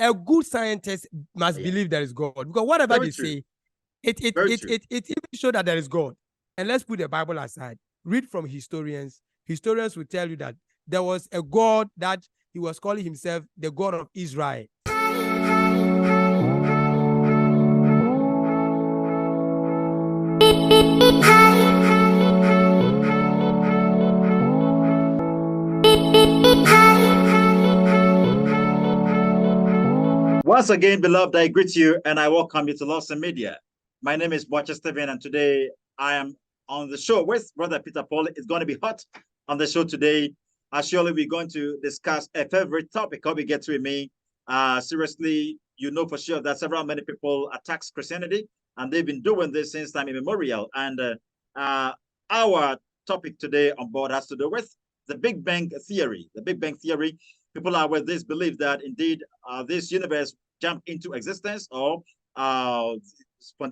a good scientist must believe there is God, because whatever they say, it even shows that there is God. And let's put the Bible aside. Read from historians. Historians will tell you that there was a God that he was calling himself the God of Israel. Once again, beloved, I greet you and I welcome you to Lawson Media. My name is Boakye Stephen, and today I am on the show with Brother Peter Polley. It's going to be hot on the show today. Surely we're going to discuss a favorite topic. Hope you get with me. Seriously, you know for sure that many people attack Christianity, and they've been doing this since time immemorial. And our topic today on board has to do with the Big Bang Theory. The Big Bang Theory. People are with this belief that indeed this universe jumped into existence, or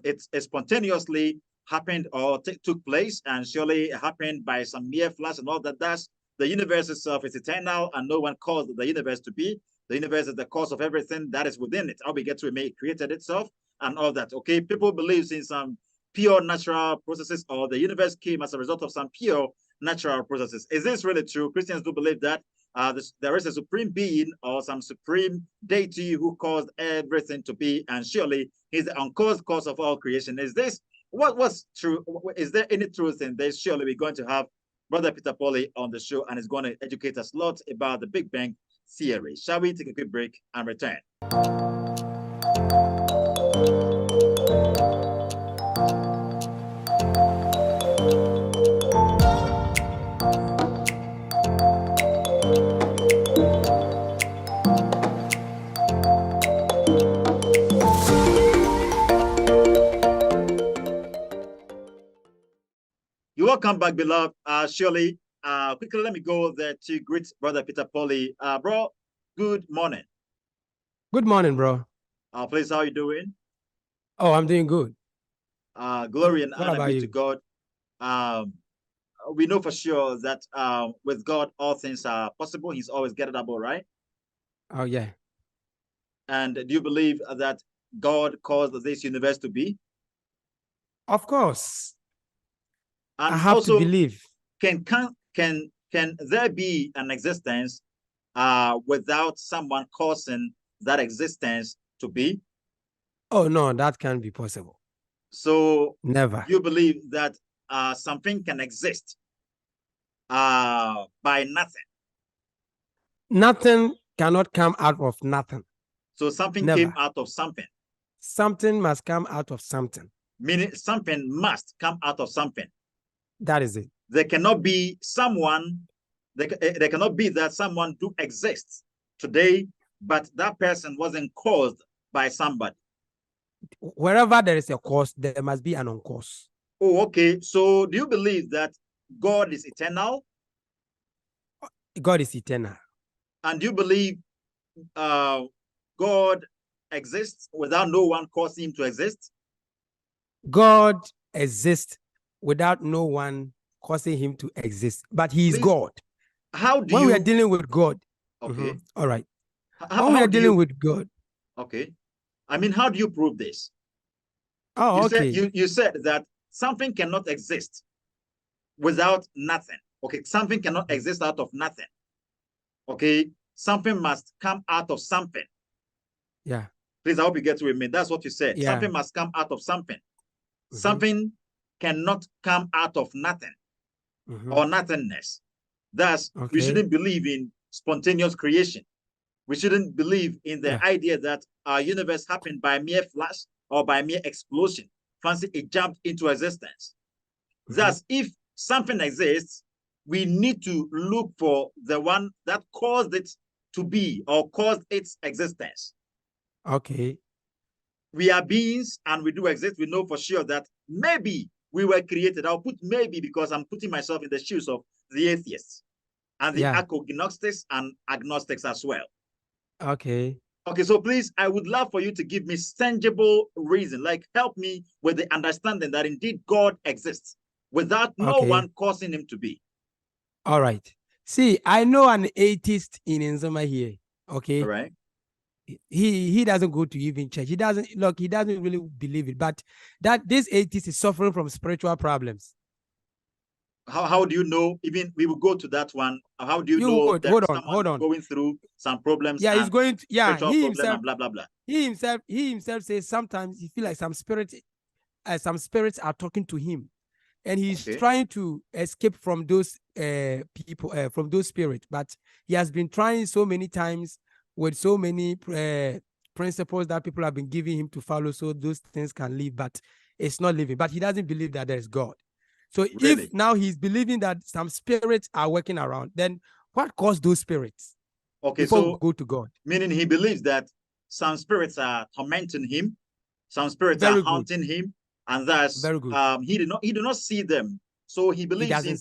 it spontaneously happened or took place, and surely it happened by some mere flash and all that. That's the universe itself is eternal, and no one caused the universe to be. The universe is the cause of everything that is within it. How we get to it, created itself and all that. Okay, people believe in some pure natural processes, or the universe came as a result of some pure natural processes. Is this really true? Christians do believe that there is a supreme being or some supreme deity who caused everything to be, and surely he's the uncaused cause of all creation. Is this what's true? Is there any truth in this? Surely we're going to have Brother Peter Polley on the show, and he's going to educate us a lot about the Big Bang Theory. Shall we take a quick break and return? Welcome back, beloved. Surely, quickly, let me go there to greet Brother Peter Polley. Bro, good morning. Good morning, bro. Please, how are you doing? Oh, I'm doing good. Glory and honor be to God. We know for sure that with God, all things are possible. He's always gettable, right? Oh, yeah. And do you believe that God caused this universe to be? Of course. And I have also, to believe. Can there be an existence without someone causing that existence to be? Oh, no, that can't be possible. So never. You believe that something can exist by nothing? Nothing cannot come out of nothing. So something never. Came out of something. Something must come out of something. Meaning something must come out of something. That is it. There cannot be someone, there cannot be that someone do exist today, but that person wasn't caused by somebody. Wherever there is a cause, there must be an uncause. Oh, okay. So do you believe that God is eternal? God is eternal. And do you believe God exists without no one causing him to exist? God exists without no one causing him to exist, but he is God. How do when we are dealing with God? Okay. All right. When we are dealing with God. Okay. I mean, how do you prove this? Oh, okay. You said that something cannot exist without nothing. Okay. Something cannot exist out of nothing. Okay. Something must come out of something. Yeah. Please, I hope you get with me. That's what you said. Yeah. Something must come out of something. Something cannot come out of nothing or nothingness. Thus, we shouldn't believe in spontaneous creation. We shouldn't believe in the idea that our universe happened by mere flash or by mere explosion. Fancy it jumped into existence. Thus, if something exists, we need to look for the one that caused it to be or caused its existence. Okay. We are beings and we do exist. We know for sure that maybe we were created. I'll put maybe because I'm putting myself in the shoes of the atheists and the agnostics and agnostics as well. Okay. Okay, so please, I would love for you to give me tangible reason, like help me with the understanding that indeed God exists without no one causing him to be. All right. See, I know an atheist in Nzoma here. Okay. All right. he doesn't go to even church. He doesn't really believe it. But that this atheist is suffering from spiritual problems. How do you know? Even we will go to that one. How do you know that hold on. going through some problems? Yeah, he's going to, he himself, blah blah blah. He himself says sometimes he feels like some spirits are talking to him, and he's trying to escape from those people, from those spirits. But he has been trying so many times with so many principles that people have been giving him to follow, so those things can live, but it's not living. But he doesn't believe that there is God. So really? If now he's believing that some spirits are working around, then what caused those spirits? Okay, before so we go to God. Meaning he believes that some spirits are tormenting him, some spirits are haunting him, and thus he did not see them. So he believes in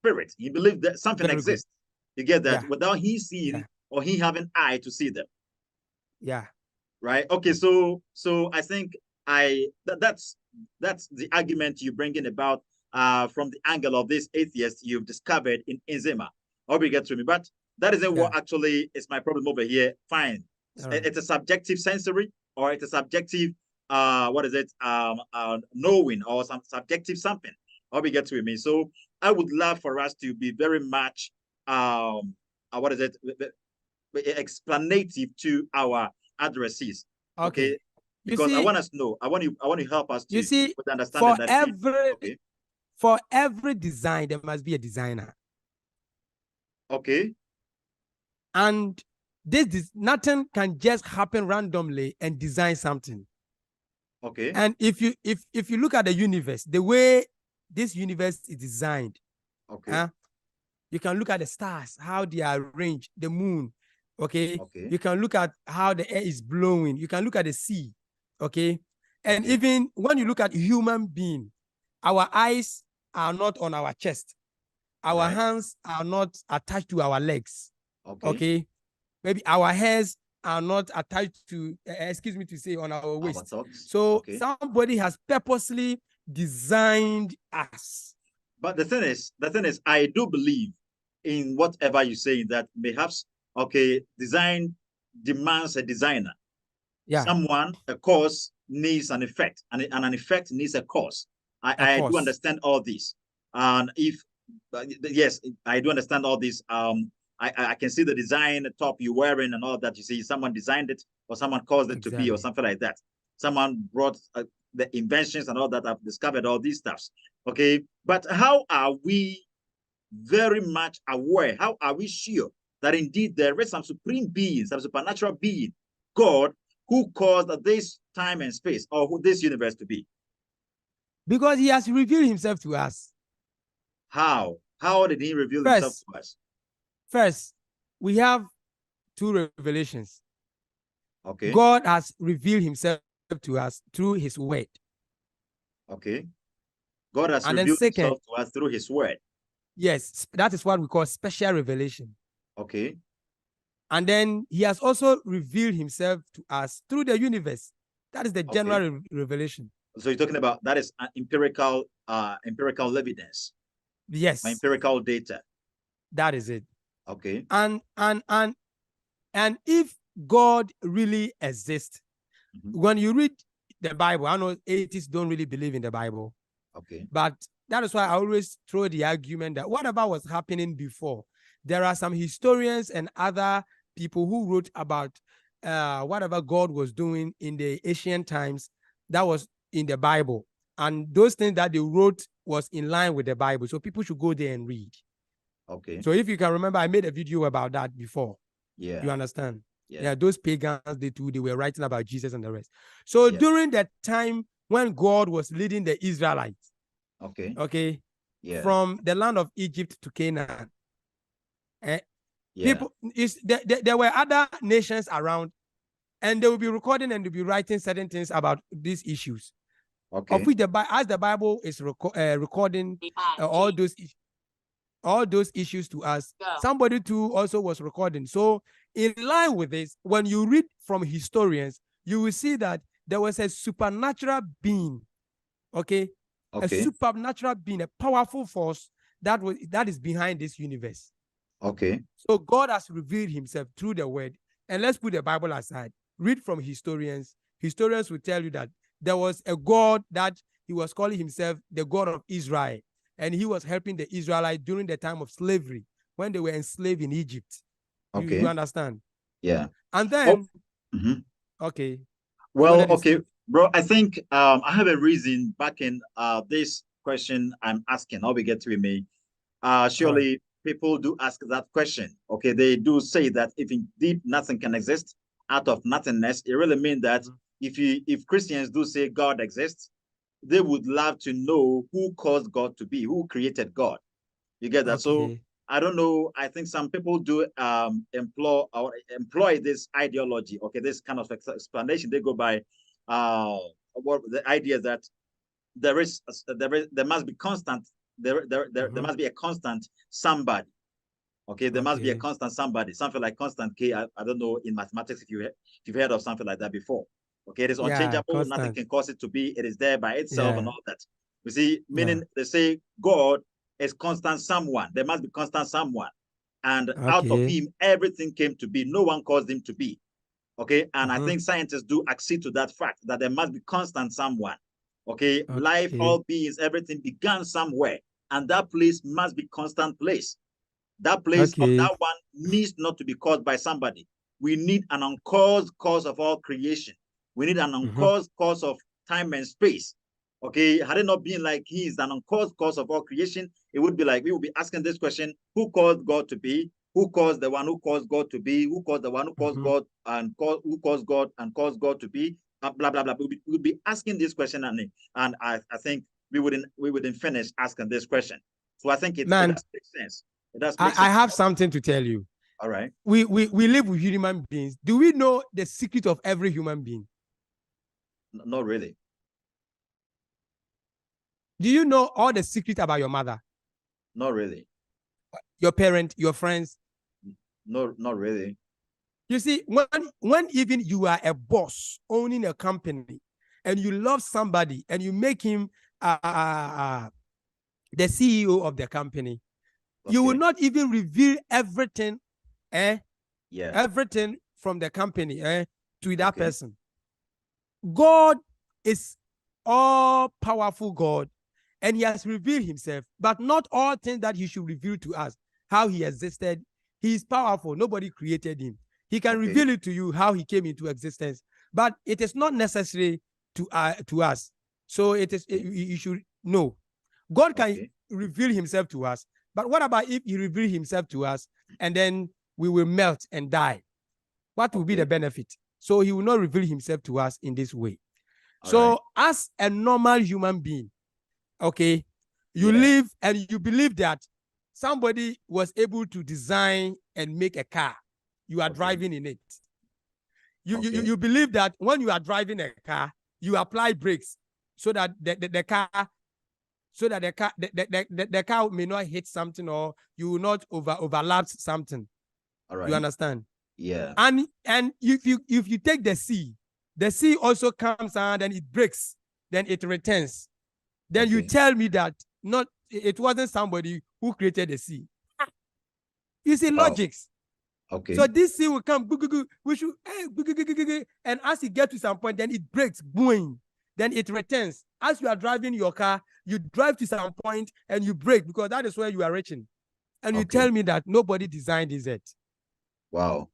spirit. He believes that something exists. You get that? Without he seeing or he having eye to see them. Yeah. Right. Okay. So I think that's the argument you're bringing about from the angle of this atheist you've discovered in Nzema. I hope you get to me, but that isn't what actually is my problem over here. Fine. Right. It's a subjective sensory, or it's a subjective knowing, or some subjective something. I hope you get to me. So I would love for us to be very much explanative to our addressees. Okay. Because I want us to know. I want to help us to with understanding for every design, there must be a designer. Okay. And nothing can just happen randomly and design something. Okay. And if you look at the universe, the way this universe is designed, you can look at the stars, how they are arranged, the moon. Okay. You can look at how the air is blowing. You can look at the sea. Okay. And even when you look at human being, our eyes are not on our chest. Our hands are not attached to our legs. Okay. Maybe our hairs are not attached to, excuse me to say, on our waist. So somebody has purposely designed us. But the thing is, I do believe in whatever you say, that perhaps, design demands a designer. Yeah. Someone, a cause needs an effect, and an effect needs a cause. I do understand all this. And yes, I do understand all this. I can see the design, the top you're wearing and all that. You see, someone designed it, or someone caused it to be, or something like that. Someone brought the inventions and all that. I've discovered all these stuffs. Okay. But how are we very much aware? How are we sure that indeed there is some supreme being, some supernatural being, God, who caused this time and space, or this universe to be? Because he has revealed himself to us. How? How did he reveal himself to us? First, we have two revelations. Okay. God has revealed himself to us through his word. Okay. God has revealed himself to us through his word. Yes, that is what we call special revelation. Okay. And then he has also revealed himself to us through the universe. That is the general revelation. So you're talking about that is empirical evidence. Yes. Empirical data. That is it. Okay. And if God really exists, when you read the Bible, I know atheists don't really believe in the Bible. Okay. But that is why I always throw the argument that whatever was happening before, there are some historians and other people who wrote about whatever God was doing in the ancient times that was in the Bible. And those things that they wrote was in line with the Bible. So people should go there and read. Okay. So if you can remember, I made a video about that before. Yeah. You understand? Yeah. Those pagans, they were writing about Jesus and the rest. So during that time when God was leading the Israelites, from the land of Egypt to Canaan, people, there were other nations around, and they will be recording and they'll be writing certain things about these issues. Okay. Of which as the Bible is recording all those issues to us, somebody too also was recording. So in line with this, when you read from historians, you will see that there was a supernatural being, a supernatural being, a powerful force that is behind this universe. Okay. So God has revealed himself through the word. And let's put the Bible aside. read from historians. Historians will tell you that there was a God that he was calling himself the God of Israel, and he was helping the Israelites during the time of slavery when they were enslaved in Egypt. You understand? Yeah. And then, okay. Well, okay, bro, I think I have a reason back in this question I'm asking. How we get to me. Surely people do ask that question. Okay, they do say that if indeed nothing can exist out of nothingness, it really means that if Christians do say God exists, they would love to know who caused God to be, who created God. You get that? So I don't know. I think some people do employ this ideology. Okay, this kind of explanation. They go by what the idea that there must be constant. There must be a constant somebody. Okay, there must be a constant somebody. Something like constant K. I don't know in mathematics if you've heard of something like that before. Okay, it is unchangeable. Nothing can cause it to be. It is there by itself and all that. You see, meaning they say God is constant someone. There must be constant someone. And out of him, everything came to be. No one caused him to be. Okay. And I think scientists do accede to that fact that there must be constant someone. Okay. Life, all beings, everything began somewhere. And that place must be constant place. That place of that one needs not to be caused by somebody. We need an uncaused cause of all creation. We need an uncaused cause of time and space. Okay, had it not been like he is an uncaused cause of all creation, it would be like we would be asking this question: who caused God to be? Who caused the one who caused God to be? Who caused the one who caused God and who caused God and caused God to be? Blah blah blah. We would be asking this question, and I think we wouldn't finish asking this question. So I think it does make sense. It does make sense. I have something to tell you. All right. We live with human beings. Do we know the secret of every human being? Not really. Do you know all the secret about your mother? Not really. Your parent, your friends? No, not really. You see, when even you are a boss owning a company and you love somebody and you make him the CEO of the company, you will not even reveal everything, everything from the company to that person. God is all-powerful God, and he has revealed himself, but not all things that he should reveal to us, how he existed. He is powerful. Nobody created him. He can reveal it to you how he came into existence, but it is not necessary to us. So you should know. God can reveal himself to us, but what about if he reveals himself to us and then we will melt and die? What will be the benefit? So he will not reveal himself to us in this way. As a normal human being, you live and you believe that somebody was able to design and make a car. You are driving in it. You believe that when you are driving a car, you apply brakes so that the car may not hit something, or you will not overlap something. All right. You understand? Yeah. And if you take the sea also comes and then it breaks, then it returns. Then you tell me that it wasn't somebody who created the sea. You see logics. Okay. So this sea will come, we should, and as it gets to some point, then it breaks, boom, then it returns. As you are driving your car, you drive to some point and you brake because that is where you are reaching. And you tell me that nobody designed this yet. Wow.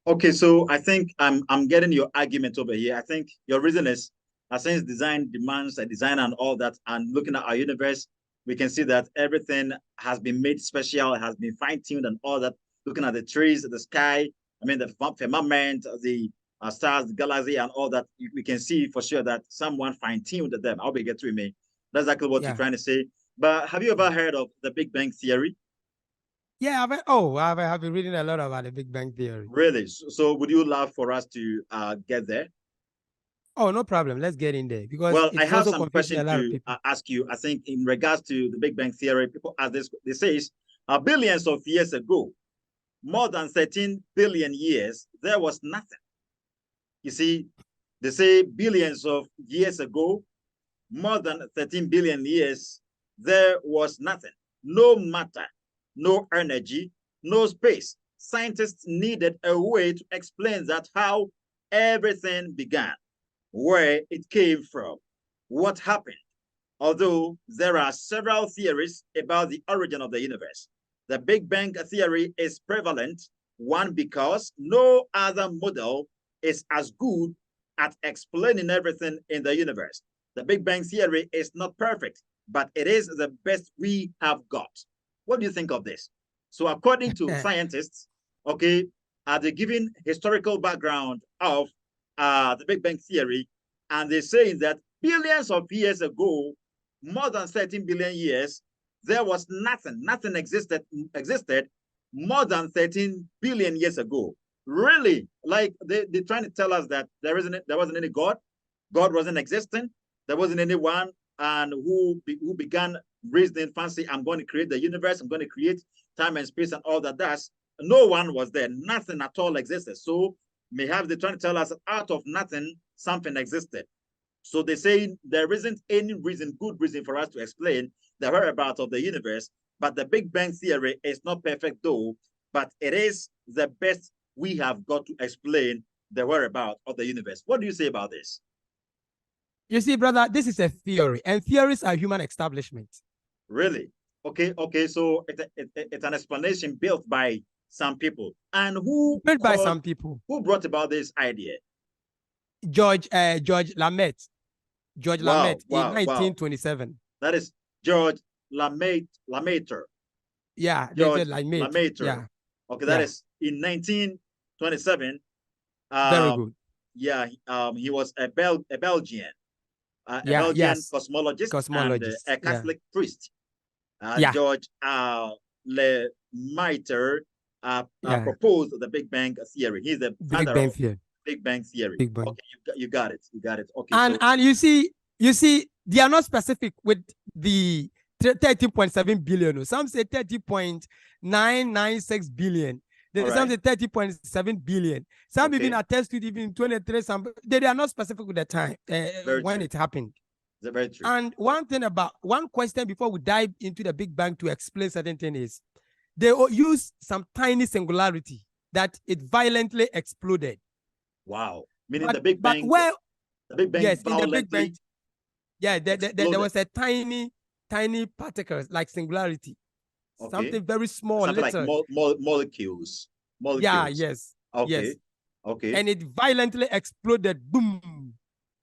Okay, so I think I'm getting your argument over here. I think your reason is, since design demands a design and all that, and looking at our universe, we can see that everything has been made special, has been fine-tuned and all that. Looking at the trees, the sky, I mean, the firmament, the stars, the galaxy, and all that, we can see for sure that someone fine-tuned them. I'll be get to me. That's exactly what you're trying to say. But have you ever heard of the Big Bang Theory? Yeah, I've been reading a lot about the Big Bang Theory. Really? So would you love for us to get there? Oh, no problem. Let's get in there, because well, I have some questions to ask you. I think in regards to the Big Bang Theory, people ask this. They say, billions of years ago, more than 13 billion years, there was nothing. You see, they say billions of years ago, more than 13 billion years, there was nothing. No matter, no energy, no space. Scientists needed a way to explain that, how everything began, where it came from, what happened. Although there are several theories about the origin of the universe, the Big Bang theory is prevalent, one, because no other model is as good at explaining everything in the universe. The Big Bang theory is not perfect, but it is the best we have got. What do you think of this? So according to scientists, okay, they're giving historical background of the Big Bang theory, and they're saying that billions of years ago, more than 13 billion years, there was nothing existed more than 13 billion years ago. Really? Like they're trying to tell us that there wasn't any God. God wasn't existing. There wasn't anyone and who began reasoning fancy, I'm going to create the universe, I'm going to create time and space and all that. That's no one was there. Nothing at all existed. So they're trying to tell us that out of nothing, something existed. So they say there isn't any good reason for us to explain the whereabouts of the universe, but the Big Bang theory is not perfect though, but it is the best we have got to explain the whereabouts of the universe. What do you say about this? You see, brother, this is a theory, and theories are human establishment. Really? Okay. So it's an explanation built by some people. And who brought about this idea? George Lamet. George Lamet in 1927. Wow. That is George Lemaitre. Yeah, George Lemaitre. Yeah. Okay, that is in 1927. Very good. Yeah, he was a Belgian, cosmologist, and a Catholic priest. George Lemaitre proposed the Big Bang theory. He's the father of Big Bang theory. Okay, you got it. Okay. And you see, they are not specific with the 30.7 billion. Some say 30.996 billion. Some say 30.7 billion. Some even attest to even 23. Some they are not specific with the time when it happened. That's very true. And one question before we dive into the Big Bang to explain certain things is they use some tiny singularity that it violently exploded. Wow. Meaning the Big Bang. Yes, in the Big Bang. Yeah, there was a tiny particles like singularity. Okay. Something very small. Something like molecules. Yeah, yes. Okay. Yes. Okay. And it violently exploded. Boom.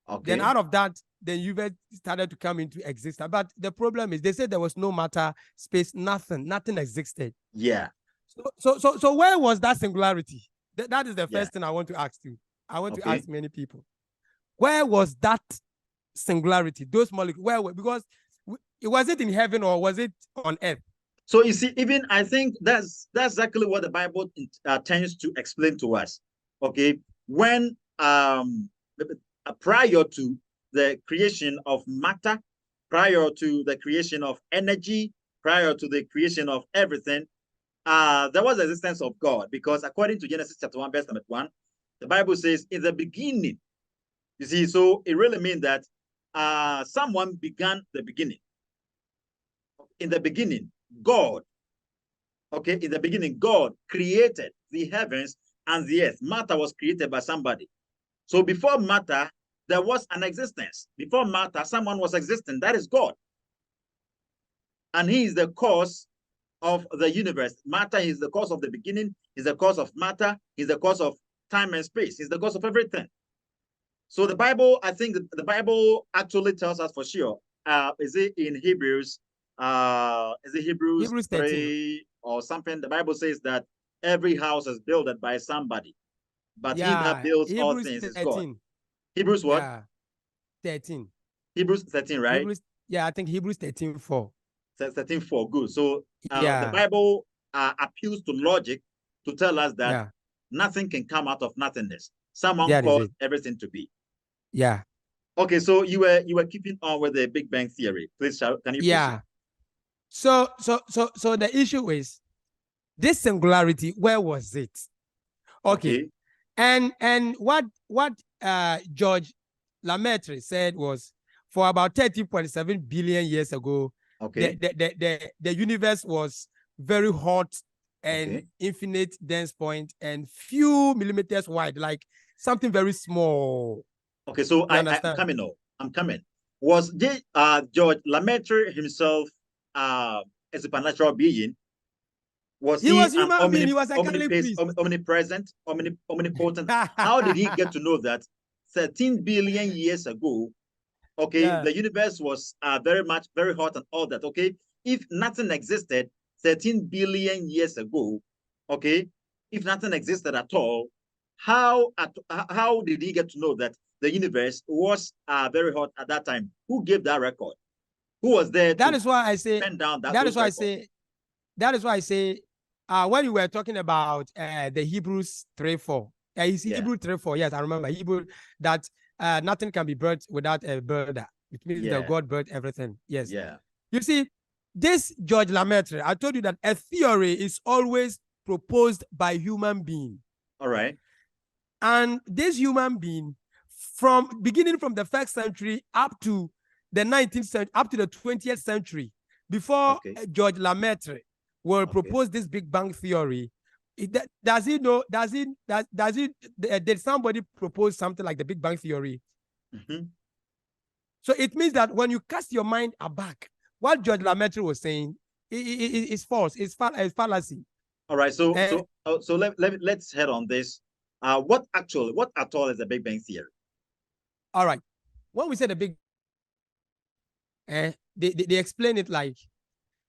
Okay. Then out of that, the universe started to come into existence. But the problem is they said there was no matter, space, nothing existed. Yeah. So where was that singularity? That is the first thing I want to ask you. I want to ask many people. Where was that singularity? Those molecules, because was it in heaven or was it on earth? So you see, even I think that's exactly what the Bible tends to explain to us. Okay, when prior to the creation of matter, prior to the creation of energy, prior to the creation of everything, there was the existence of God, because according to Genesis chapter 1, verse number 1, the Bible says, in the beginning. You see, so it really means that someone began the beginning. In the beginning, God, okay, in the beginning, God created the heavens and the earth. Matter was created by somebody. So before matter, there was an existence. Before matter, someone was existing. That is God. And he is the cause of the universe. Matter is the cause of the beginning, is the cause of matter, is the cause of time and space, is the cause of everything. So the Bible, I think the Bible actually tells us for sure. Is it in Hebrews? Is it Hebrews 3 or something? The Bible says that every house is built by somebody, but he that builds all things is God. Hebrews what? Yeah. 13. Hebrews 13, right? I think Hebrews 13:4. 13:4, good. So the Bible appeals to logic to tell us that nothing can come out of nothingness. Someone caused everything to be. Yeah. Okay, so you were keeping on with the Big Bang theory. Please, can you? Yeah. So the issue is this singularity. Where was it? Okay. And what George Lemaitre said was, for about 30.7 billion years ago, the universe was very hot and infinite dense point and few millimeters wide, like something very small. Okay, so I'm coming now. I'm coming. Was George Lemaitre himself a supernatural being? Was he was an human being. He was a Catholic priest. omnipresent, omnipotent? How did he get to know that 13 billion years ago, okay, the universe was very hot and all that, okay? If nothing existed 13 billion years ago, okay, if nothing existed at all, how did he get to know that the universe was very hot at that time? Who gave that record? Who was there? That is why I say. That is why I say. When you were talking about the Hebrews 3:4, Hebrew 3:4. Yes, I remember Hebrew that nothing can be birthed without a birther. It means that God birthed everything. Yes. Yeah. You see, this George Lemaitre, I told you that a theory is always proposed by human being. All right. And this human being, beginning from the 1st century up to the 19th century, up to the 20th century, before George Lemaitre will propose this Big Bang theory, did somebody propose something like the Big Bang theory? Mm-hmm. So it means that when you cast your mind aback, what George Lemaitre was saying is false. It's fallacy. All right. So let's head on this. What at all is the Big Bang theory? All right. When we say the Big, they explain it like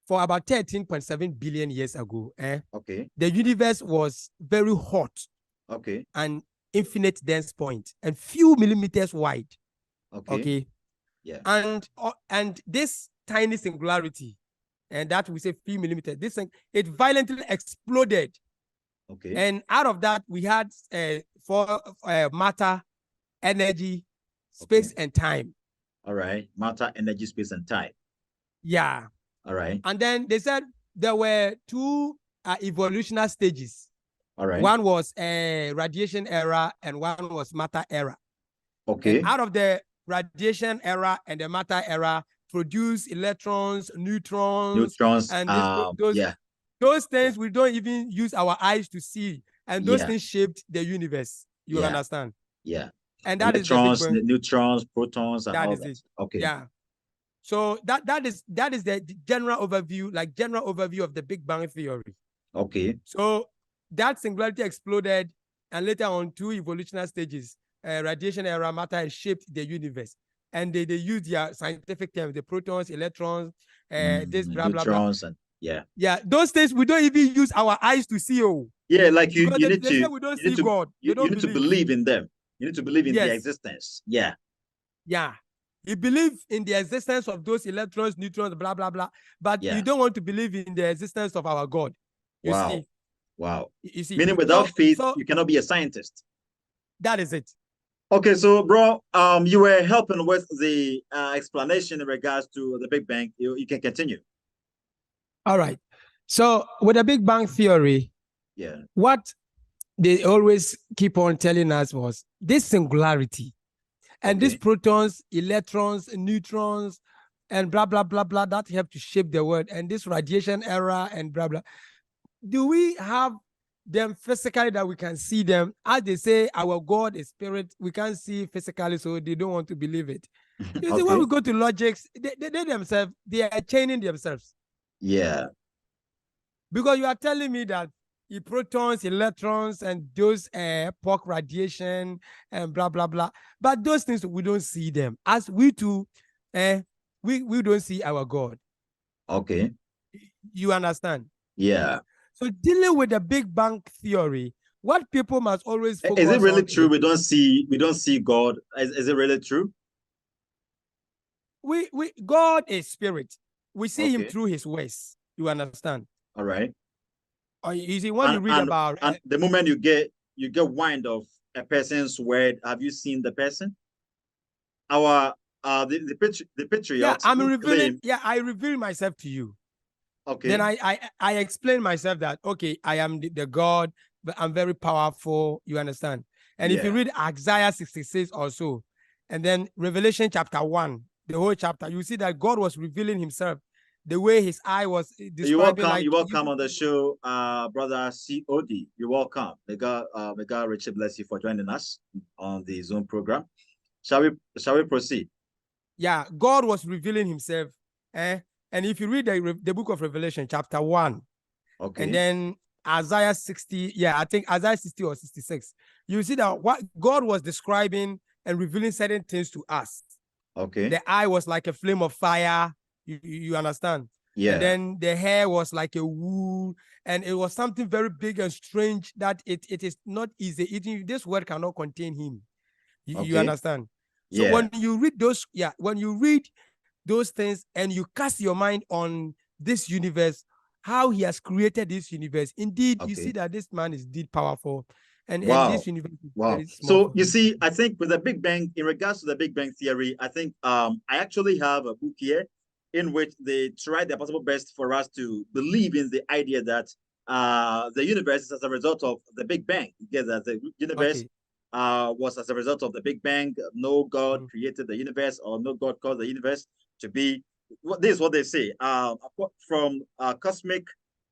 for about 13.7 billion years ago. The universe was very hot. Okay. And infinite dense point and few millimeters wide. Okay. Yeah. And this tiny singularity, and that we say few millimeters, this thing, it violently exploded. Okay. And out of that, we had matter, energy, space, and time. All right. Matter, energy, space, and time. Yeah. All right. And then they said there were two evolutionary stages. All right. One was a radiation era and one was matter era. Okay. And out of the radiation era and the matter era produce electrons, neutrons, and those things we don't even use our eyes to see, and those things shaped the universe. You understand? Yeah. And that electrons, is the neutrons, protons, and that all is that. It. Okay. Yeah. So that is the general overview of the Big Bang theory. Okay. So that singularity exploded, and later on, two evolutionary stages, radiation era, matter, shaped the universe. And they use their scientific terms, the protons, electrons, this blah, blah, blah. And yeah, those things we don't even use our eyes to see. Yeah, like you need to, we don't see God. You need to believe in them. You need to believe in their existence. Yeah. Yeah. You believe in the existence of those electrons, neutrons, blah, blah, blah. But you don't want to believe in the existence of our God. You see? Wow. You see? Meaning without faith, you cannot be a scientist. That is it. Okay, so bro, you were helping with the explanation in regards to the Big Bang. You can continue. All right. So with the Big Bang theory, what they always keep on telling us was this singularity and these protons, electrons, neutrons, and blah, blah, blah, blah, that help to shape the world, and this radiation era and blah, blah. Do we have them physically that we can see them? As they say, our God is spirit, we can't see physically, so they don't want to believe it. You see, when we go to logics, they themselves, they are chaining themselves. Yeah. Because you are telling me that the protons, electrons, and those pork radiation and blah, blah, blah. But those things, we don't see them. As we too, we don't see our God. Okay. You understand? Yeah. So dealing with the Big Bang theory, what people must always focus on. Is it really true we don't see God? Is it really true? God is spirit. We see him through his ways. You understand? All right. You see, when you read about and the moment you get wind of a person's word, have you seen the person? The patriarchs. Yeah, I'm revealing. Yeah, I reveal myself to you. Okay. Then I explain myself that I am the God, but I'm very powerful. You understand? And if you read Isaiah 66 or so, and then Revelation chapter 1, the whole chapter, you see that God was revealing himself the way his eye was describing. You're welcome on the show, brother COD. You're welcome. May God richly bless you for joining us on the Zoom program. Shall we proceed? Yeah, God was revealing himself. And if you read the book of Revelation, chapter 1, okay, and then Isaiah 60, yeah, I think Isaiah 60 or 66, you see that what God was describing and revealing certain things to us. Okay. The eye was like a flame of fire. You understand? Yeah. And then the hair was like a wool, and it was something very big and strange that it is not easy. This word cannot contain him. You understand? So yeah. when you read those things and you cast your mind on this universe, how he has created this universe, indeed, you see that this man is indeed powerful. And this universe is very small. So you see, I think with the Big Bang, in regards to the Big Bang theory, I think I actually have a book here in which they try their possible best for us to believe in the idea that the universe is as a result of the Big Bang. Because the universe was as a result of the Big Bang. No God created the universe, or no God caused the universe to be. This is what they say from cosmic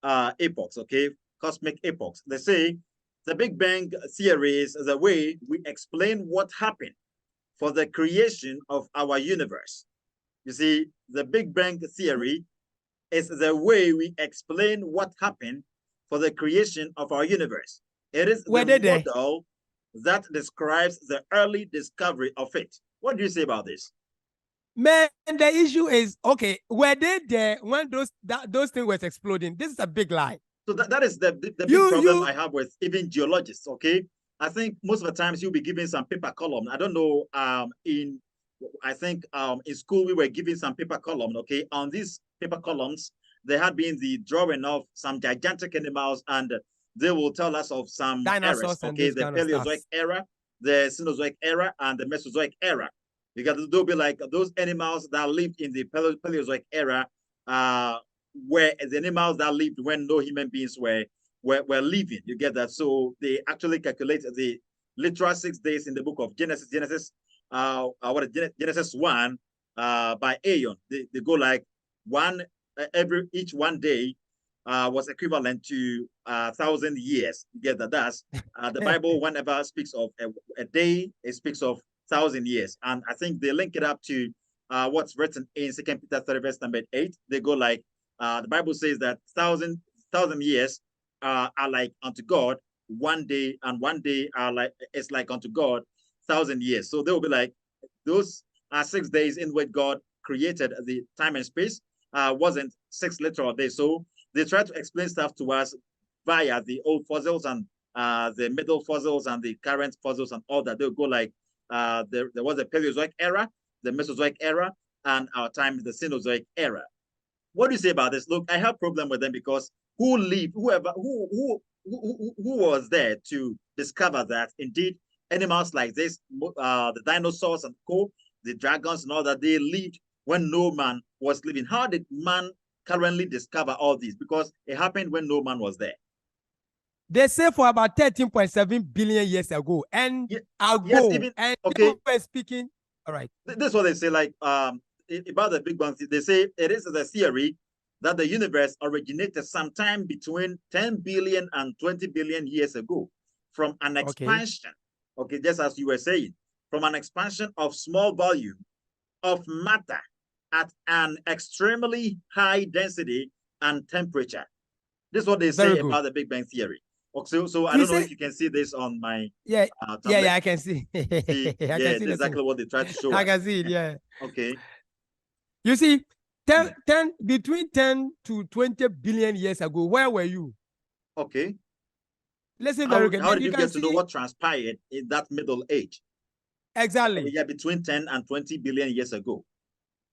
epochs. Okay, cosmic epochs. They say the Big Bang theory is the way we explain what happened for the creation of our universe. You see, the Big Bang theory is the way we explain what happened for the creation of our universe. It is the model that describes the early discovery of it. What do you say about this? Man, the issue is, okay, were they there when those things were exploding? This is a big lie. So that is the big problem I have with even geologists, okay? I think most of the times you'll be given some paper column. I don't know, in school we were given some paper column, okay? On these paper columns, there had been the drawing of some gigantic animals, and they will tell us of some dinosaurs, eras, okay? The Paleozoic era, the Cenozoic era, and the Mesozoic era. Because they'll be like those animals that lived in the Paleozoic era, were the animals that lived when no human beings were living. You get that? So they actually calculate the literal 6 days in the book of Genesis. Genesis 1 by Aeon. They go like each 1 day was equivalent to 1,000 years. You get that? That's the Bible. Whenever speaks of a day, it speaks of 1,000 years, and I think they link it up to what's written in 2 Peter 3 verse number 8. They go like the Bible says that 1,000 years are like unto God 1 day, and 1 day is like unto God 1,000 years. So they will be like those 6 days in which God created the time and space wasn't 6 literal days. So they try to explain stuff to us via the old fossils and the middle fossils and the current fossils and all that. They'll go like there was a Paleozoic era, the Mesozoic era, and our time is the Cenozoic era. What do you say about this? Look, I have a problem with them because who was there to discover that indeed animals like this, the dinosaurs and the dragons and all that, they lived when no man was living. How did man currently discover all these? Because it happened when no man was there. They say for about 13.7 billion years ago, and people were speaking. All right, this is what they say. Like about the Big Bang, they say it is the theory that the universe originated sometime between 10 billion and 20 billion years ago from an expansion. Okay, just as you were saying, from an expansion of small volume of matter at an extremely high density and temperature. This is what they say about the Big Bang theory. Okay, so I don't know if you can see this on my tablet. I can see. I can see exactly what they try to show. I can see it. Yeah. Okay. You see, between 10 to 20 billion years ago, where were you? Okay. Listen very good. How did you get to know what transpired in that middle age? Exactly. Yeah, between 10 and 20 billion years ago.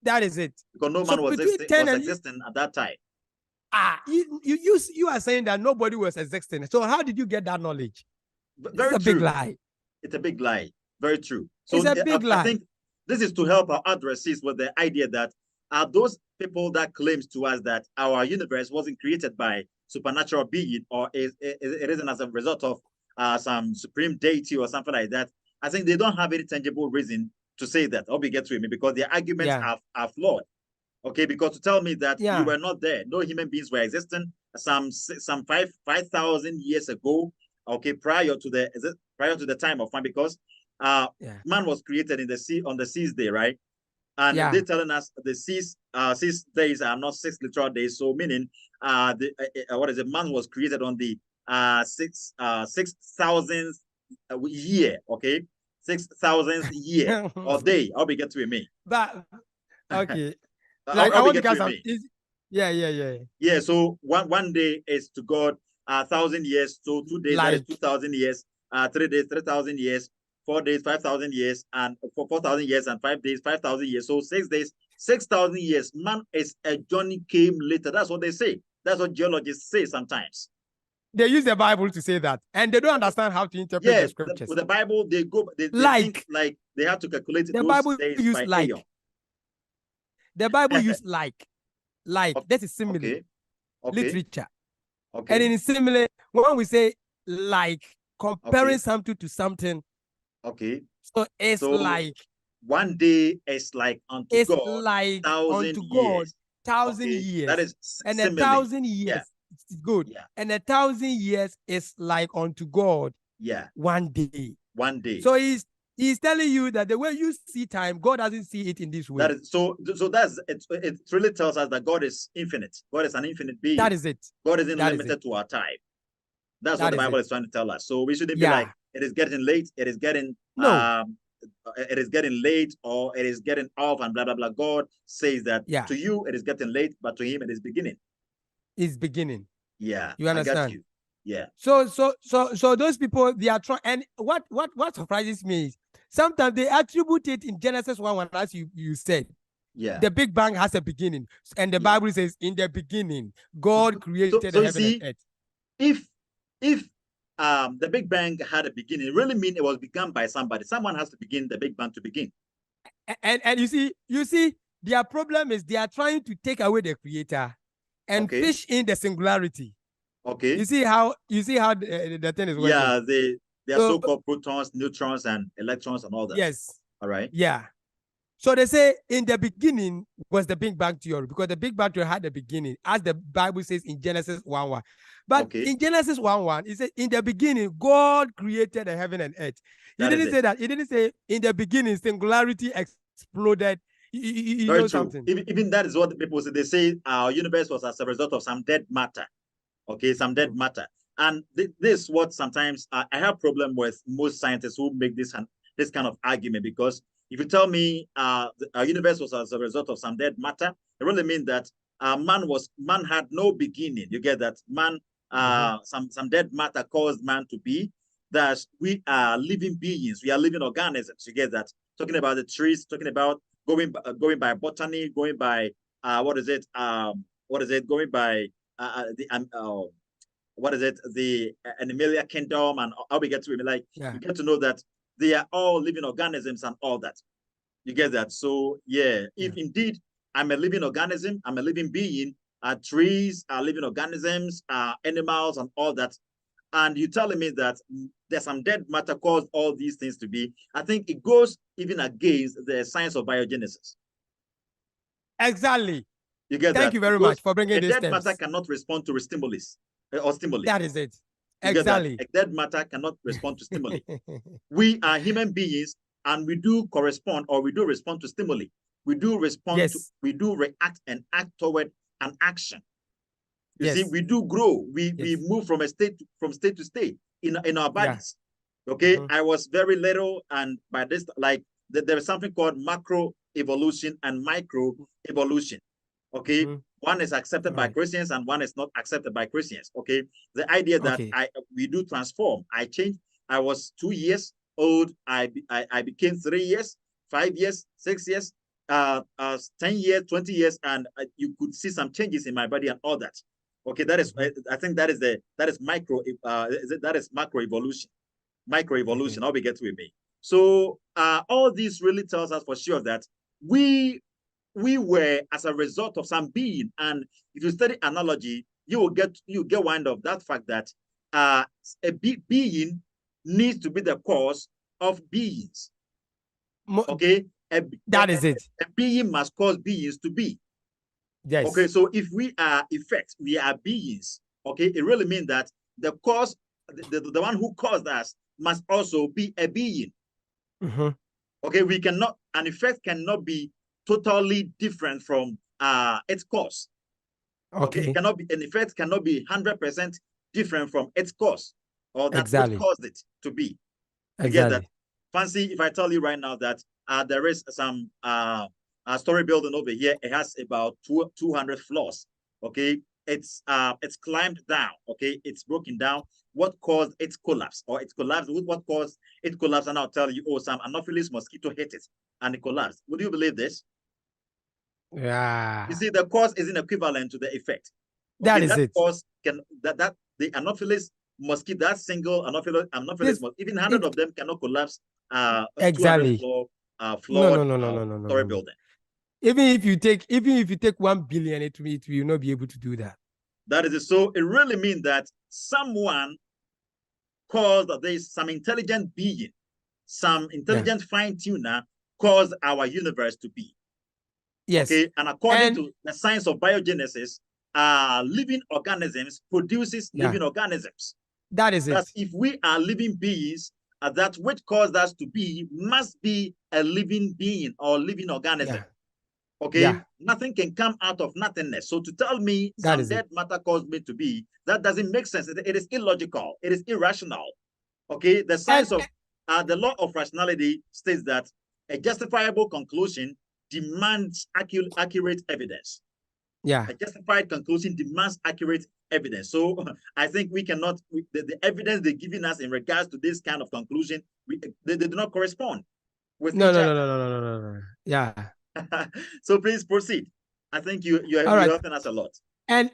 That is it. Because no man was existing at that time. You are saying that nobody was existing. So how did you get that knowledge? Very it's a big lie. It's a big lie. Very true. So it's a big lie. I think this is to help our addressees with the idea that those people that claims to us that our universe wasn't created by supernatural being, or it isn't as a result of some supreme deity or something like that. I think they don't have any tangible reason to say that. Or we get to me because their arguments are flawed. Okay, because to tell me that you were not there, no human beings were existing some 5,000 years ago. Okay, prior to the time of man, because man was created in the sea on the 6th day, right? And they're telling us the 6 days are not 6 literal days. So meaning, man was created on the 6,000th year. Okay, 6,000th year or day. I'll be get to me. But okay, like I want to get some. Yeah. So one day is to God 1,000 years. So 2 days, that is 2,000 years. 3 days, 3,000 years. 4 days, 5,000 years, and 4,000 years, and 5 days, 5,000 years. So 6 days, 6,000 years. Man is a journey came later. That's what they say. That's what geologists say sometimes. They use the Bible to say that, and they don't understand how to interpret the scriptures. With the Bible, they think like they have to calculate the Bible use like. The Bible use like. That is similar literature. Okay. And in similar, when we say like, comparing something to something. Okay. So it's like one day is like unto God. Like 1,000 years. 1,000 years. That is and similar. 1,000 years. It's good. Yeah. And 1,000 years is like unto God. Yeah. One day. One day. So he's telling you that the way you see time, God doesn't see it in this way. That is so that's it really tells us that God is infinite. God is an infinite being. That is it. God isn't limited to our time. That's what the Bible is trying to tell us. So we shouldn't be like, it is getting late, it is getting it is getting late, or it is getting off, and blah blah blah. God says that to you it is getting late, but to him it is beginning. It's beginning. Yeah. You understand? I got you. Yeah. So those people, they are trying, and what surprises me is sometimes they attribute it in Genesis 1:1, as you said. Yeah. The Big Bang has a beginning, and the Bible says in the beginning God created the heaven and earth. If the Big Bang had a beginning, it really mean it was begun by somebody. Someone has to begin the Big Bang to begin. And you see, their problem is they are trying to take away the creator and fish in the singularity. Okay. You see how the thing is working. Yeah, they are so-called protons, neutrons, and electrons, and all that. Yes. All right. Yeah. So they say in the beginning was the Big Bang theory, because the Big Bang theory had the beginning, as the Bible says in Genesis 1:1. But in Genesis 1:1, it says in the beginning God created the heaven and earth. He didn't say that. He didn't say in the beginning singularity exploded. Very true. Something. Even that is what people say. They say our universe was as a result of some dead matter. Okay, some dead matter. And this is what sometimes I have problem with most scientists who make this kind of argument, because if you tell me our universe was as a result of some dead matter, it really means that man had no beginning. You get that? Man, some dead matter caused man to be. That we are living beings. We are living organisms. You get that? Talking about the trees. Talking about going by botany. Going by Going by the Animalia Kingdom, and how we get to it, you get to know that they are all living organisms and all that. You get that? So if indeed I'm a living organism, I'm a living being, trees are living organisms, animals and all that, and you're telling me that there's some dead matter caused all these things to be, I think it goes even against the science of biogenesis. Exactly. You get Thank you very much for bringing this. Dead matter cannot respond to stimulus or stimuli. That is it. Exactly. A dead matter cannot respond to stimuli. We are human beings, and we do correspond, or we do respond to stimuli. We do respond we do react and act toward an action. You see, we do grow. We move from state to state in our bodies. Okay. I was very little, and by this, there is something called macro evolution and micro evolution. Okay, one is accepted by Christians and one is not accepted by Christians. Okay, the idea that we do transform. I changed. I was 2 years old. I became 3 years, 5 years, 6 years, 10 years, 20 years, and you could see some changes in my body and all that. Okay, that is. I think that is macro evolution. Micro evolution. How we get with me. So all this really tells us for sure that we were as a result of some being. And if you study analogy, you get wind of that fact that a being needs to be the cause of beings. Okay, that is it. A being must cause beings to be. Yes. Okay, so if we are effect, we are beings. Okay, it really means that the cause, the one who caused us must also be a being. Okay, we cannot, an effect cannot be totally different from its cause. Okay, it cannot be, an effect cannot be 100% different from its cause, or that which caused it to be. You get that? Fancy, if I tell you right now that there is some story building over here, it has about 200 floors. Okay, it's climbed down. Okay, it's broken down. What caused its collapse, or its collapse? What caused it collapse? And I'll tell you, oh, some Anopheles mosquito hit it and it collapsed. Would you believe this? Yeah. You see, the cause isn't equivalent to the effect. Okay, that is it. Cause can that the Anopheles mosquito, that single Anopheles, even 100 of them cannot collapse exactly 200 floor story building. Even if you take 1 billion, it will not be able to do that. That is it. So it really means that someone caused, that there is some intelligent being, some intelligent fine-tuner caused our universe to be. Yes. Okay, and according to the science of biogenesis, living organisms produces living organisms. That is it. If we are living beings, that which caused us to be must be a living being or living organism. Okay, nothing can come out of nothingness. So to tell me some dead matter caused me to be, that doesn't make sense. It is illogical. It is irrational. Okay, the science of the law of rationality states that a justifiable conclusion demands accurate evidence. A justified conclusion demands accurate evidence. So I think we cannot, the evidence they're giving us in regards to this kind of conclusion, they do not correspond with each other. No. Yeah. So please proceed. I think you're helping us a lot. And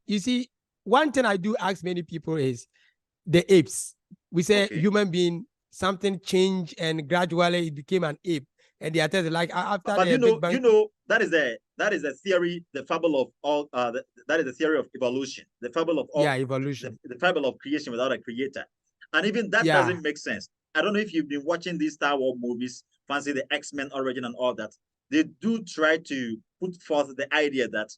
you see, one thing I do ask many people is the apes. We say human being, something changed and gradually it became an ape. And they are telling, like, after but the Big Bang. you know, that is a theory, the fable of all, that is the theory of evolution, the fable of all, evolution, the fable of creation without a creator. And even that doesn't make sense. I don't know if you've been watching these Star Wars movies, fancy the X-Men origin and all that. They do try to put forth the idea that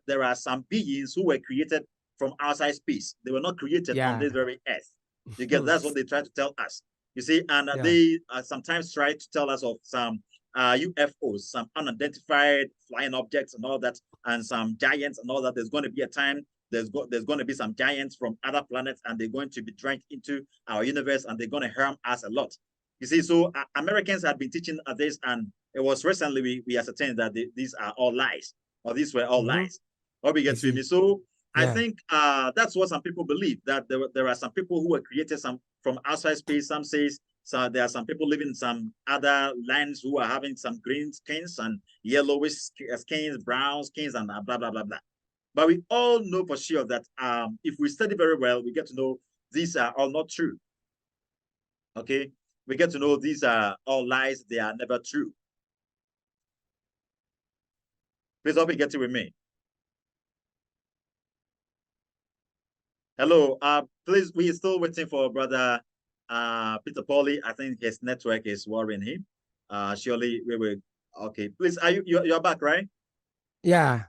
there are some beings who were created from outside space. They were not created on this very earth. You get, that's what they try to tell us. You see, and they sometimes try to tell us of some UFOs, some unidentified flying objects and all that, and some giants and all that. There's going to be a time, there's going to be some giants from other planets, and they're going to be drenched into our universe, and they're going to harm us a lot. You see, so Americans had been teaching this, and it was recently we ascertained that these are all lies, or these were all lies. Or we get to me. So I think that's what some people believe, that there are some people who were created from outside space. Some says so there are some people living in some other lands who are having some green skins and yellowish skins, brown skins, and blah, blah, blah, blah. But we all know for sure that if we study very well, we get to know these are all not true. Okay? We get to know these are all lies. They are never true. Please hope you get it with me. Hello, please, we are still waiting for brother Peter Polley. I think his network is worrying him. Surely we will. Okay, please, you're back, right? Yeah.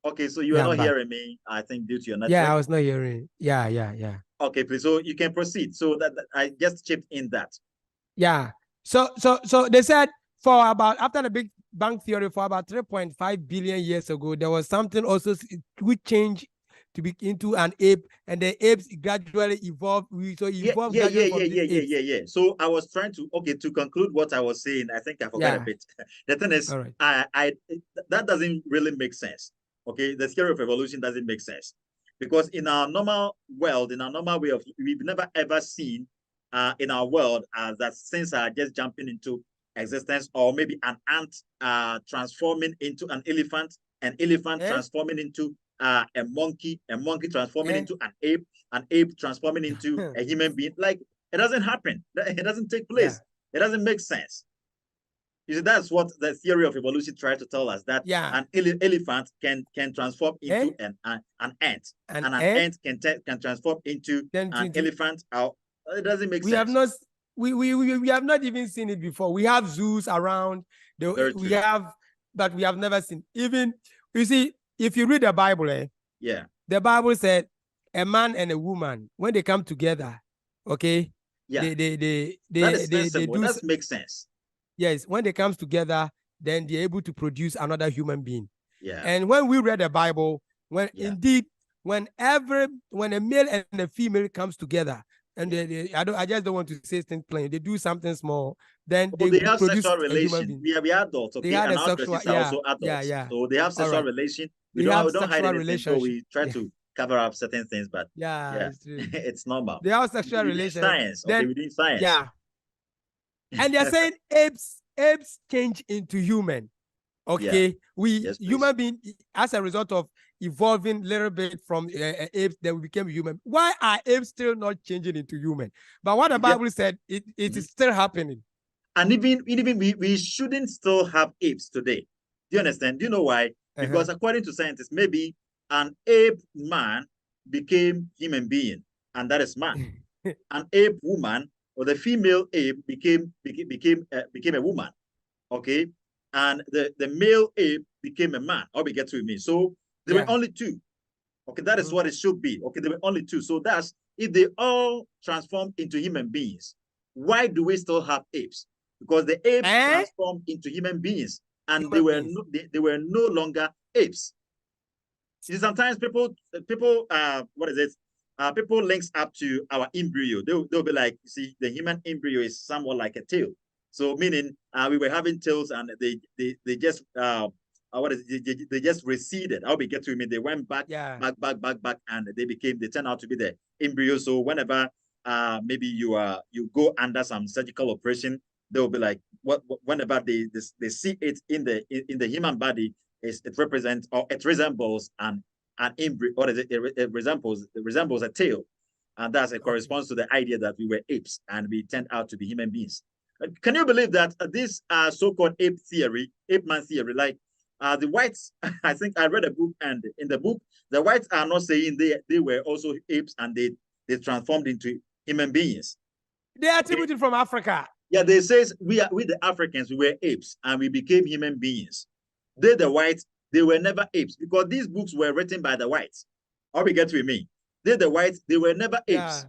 Okay, so you are not hearing me, I think, due to your network. Yeah, I was not hearing. Yeah. Okay, please, so you can proceed. So that I just chipped in that. Yeah. So they said for about, after the Big Bang Theory, for about 3.5 billion years ago, there was something also which changed to be into an ape, and the apes gradually evolved. Yeah. So I was trying to to conclude what I was saying. I think I forgot a bit. The thing is, that doesn't really make sense. Okay, the theory of evolution doesn't make sense, because in our normal world, in our normal way of, we've never ever seen in our world that things are just jumping into existence, or maybe an ant transforming into an elephant transforming into a monkey transforming into an ape transforming into a human being. Like, it doesn't happen. It doesn't take place. It doesn't make sense. You see, that's what the theory of evolution tries to tell us, that an elephant can transform into an ant, and an ant can transform into an elephant. It doesn't make sense. We have not even seen it before. We have zoos around. We have but we have never seen. Even, you see, if you read the Bible, yeah, the Bible said a man and a woman, when they come together, okay, yeah, they that is do. that makes sense. Yes, when they come together, then they're able to produce another human being. Yeah. And when we read the Bible, when Yeah. indeed, when a male and a female comes together, and I just don't want to say things plain, they do something small, then Well, they they have produce sexual a human relation. being. We are adults, They okay, had and a our sexual, daughters are also adults. yeah. So they have All sexual right. relation. We have We don't hide sexual anything, so relationship. we try to cover up certain things, but Yeah, it's true. it's normal. They have sexual We do relations. science, Then, okay, we do science. yeah. And they're saying apes change into human. Okay, Yes, human being, as a result of evolving a little bit from apes, then we became human. Why are apes still not changing into human? But what the Bible said, it is still happening. And even we shouldn't still have apes today. Do you understand? Do you know why? Because according to scientists, maybe an ape man became human being, and that is man. An ape woman or the female ape became a woman. Okay, and the male ape became a man. How we get to me? So there were only two. Okay, that is what it should be. Okay, there were only two. So that's if they all transformed into human beings. Why do we still have apes? Because the apes transformed into human beings, and they were no longer apes. See, sometimes people what is it? People links up to our embryo. They'll be like, see, the human embryo is somewhat like a tail. So meaning we were having tails and they just what is it? They just receded. How we get to me? They went back, back, and they turned out to be the embryo. So whenever maybe you go under some surgical operation, they'll be like, whenever they see it in the human body, it represents or it resembles an embryo, or it resembles a tail, and that's it corresponds to the idea that we were apes and we turned out to be human beings. Can you believe that this so-called ape man theory, like the whites, I think I read a book, and in the book, the whites are not saying they were also apes and they transformed into human beings. They are attributed from Africa. Yeah, they say we the Africans, we were apes and we became human beings. They, the whites, they were never apes because these books were written by the whites. How we get with me? They, the whites, they were never apes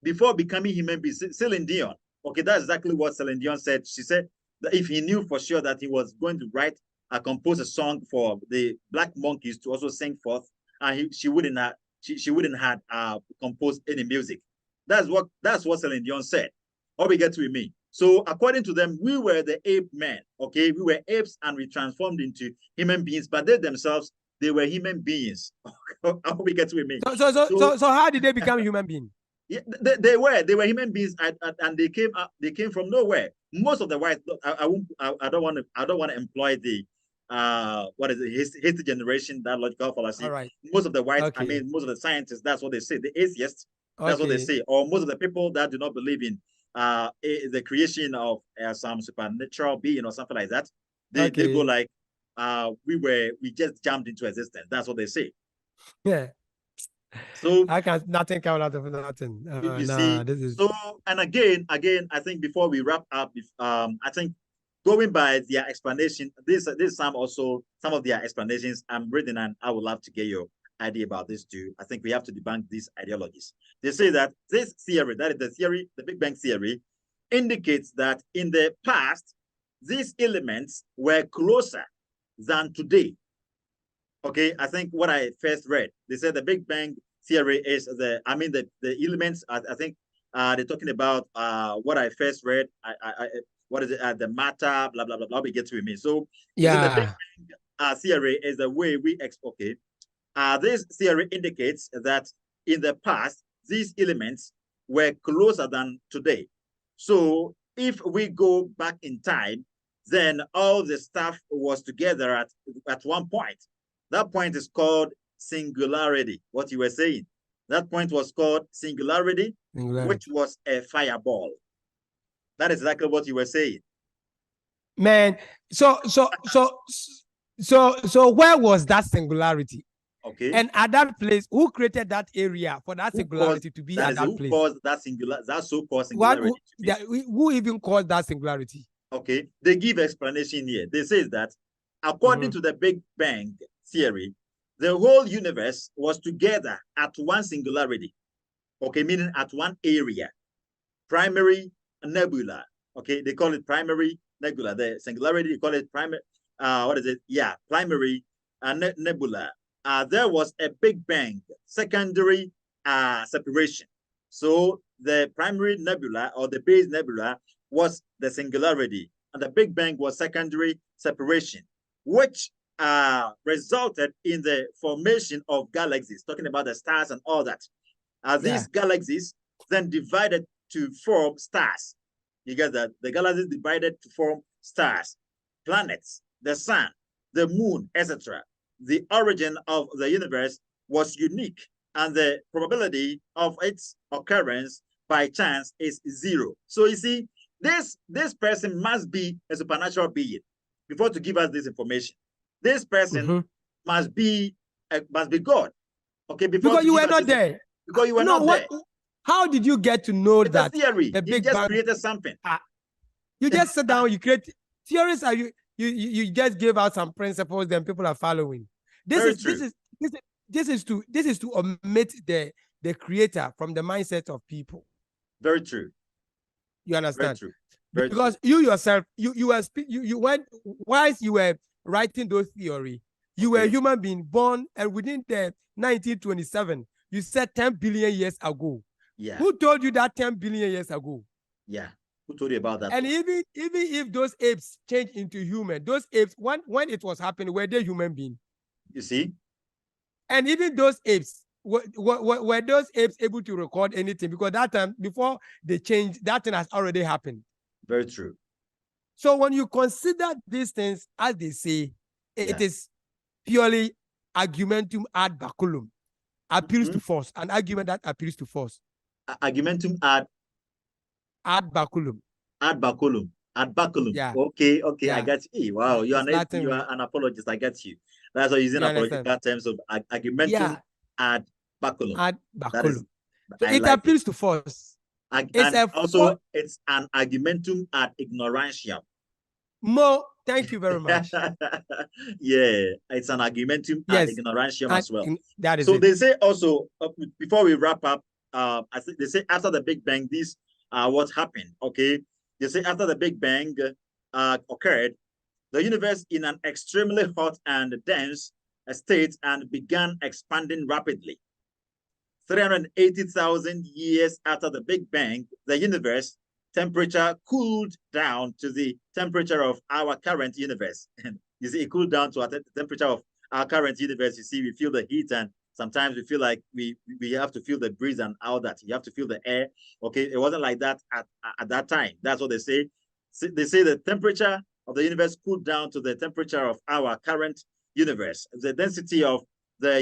before becoming human beings. Celine Dion, okay, that's exactly what Celine Dion said. She said that if he knew for sure that he was going to compose a song for the Black Monkeys to also sing forth, and she wouldn't have composed any music. That's what Celine Dion said. How we get with me? So according to them, we were the ape men, okay? We were apes and we transformed into human beings, but they themselves, they were human beings. How we get with me? So how did they become human beings? Yeah, they were human beings, and they came from nowhere. Most of the whites, I don't want to employ the what is it, hasty generation, that logical fallacy. All right. Most of the whites, I mean, most of the scientists, that's what they say. The atheists, that's what they say. Or most of the people that do not believe in the creation of some supernatural being or something like that, they go like, we just jumped into existence. That's what they say. Yeah. So I can't nothing come out of nothing. You see, this is so. And again, I think before we wrap up, I think going by their explanation, this some of their explanations I'm reading, and I would love to get your idea about this too. I think we have to debunk these ideologies. They say that this theory, that is the theory, the Big Bang theory, indicates that in the past, these elements were closer than today. Okay, I think what I first read, they said the Big Bang theory is the elements. I think they're talking about what I first read. What is it? The matter, blah blah blah blah. We get to me. So the Big Bang theory is the way we okay. This theory indicates that in the past, these elements were closer than today. So if we go back in time, then all the stuff was together at one point. That point is called singularity, what you were saying. That point was called singularity, which was a fireball. That is exactly what you were saying. Man, so where was that singularity? Okay. And at that place, who created that area for that singularity to be at that place? Who caused that so-called singularity? Who even caused that singularity? Okay. They give explanation here. They say that according to the Big Bang theory, the whole universe was together at one singularity, okay, meaning at one area, primary nebula, okay, they call it primary nebula. The singularity, they call it primary, what is it? Yeah, primary nebula. There was a Big Bang, secondary separation. So the primary nebula or the base nebula was the singularity, and the Big Bang was secondary separation, which resulted in the formation of galaxies, talking about the stars and all that. These galaxies then divided to form stars. You get that? The galaxies divided to form stars, planets, the sun, the moon, etc. The origin of the universe was unique, and the probability of its occurrence by chance is 0. So you see, this person must be a supernatural being before to give us this information. This person must be God. Okay, because you were not there. Because you were not there. How did you get to know it's that? A theory. The Big Bang just Bang created something. You just sit down, you create theories. Are you just give out some principles, then people are following. This is to omit the creator from the mindset of people. Very true. You understand? Very true. Very because true. you yourself, you went whilst you were writing those theory, you were a human being born, and within the 1927, you said 10 billion years ago. Yeah. Who told you that 10 billion years ago? Yeah. Who told you about that? And even if those apes changed into human, those apes, when it was happening, were they human beings? You see? And even those apes, were those apes able to record anything? Because that time, before they changed, that thing has already happened. Very true. So when you consider these things, as they say, it is purely argumentum ad baculum, appeals to force, an argument that appeals to force. Argumentum ad baculum. Ad baculum. Ad baculum. Yeah. Okay. I got you. Wow, you are an apologist. I get you. That's why using apological terms of argumentum ad baculum. Ad baculum. So it appeals to force. It's an argumentum ad ignorantiam. Thank you very much. Yeah, it's an argumentum ad ignorantiam as well. That is so it. They say also, before we wrap up, I think they say after the Big Bang, this what happened. Okay, they say after the Big Bang occurred, the universe in an extremely hot and dense state and began expanding rapidly. 380,000 years after the Big Bang, the universe temperature cooled down to the temperature of our current universe. You see, it cooled down to the temperature of our current universe. You see, we feel the heat, and sometimes we feel like we have to feel the breeze and all that. You have to feel the air. Okay, it wasn't like that at that time. That's what they say. They say the temperature of the universe cooled down to the temperature of our current universe. The density of the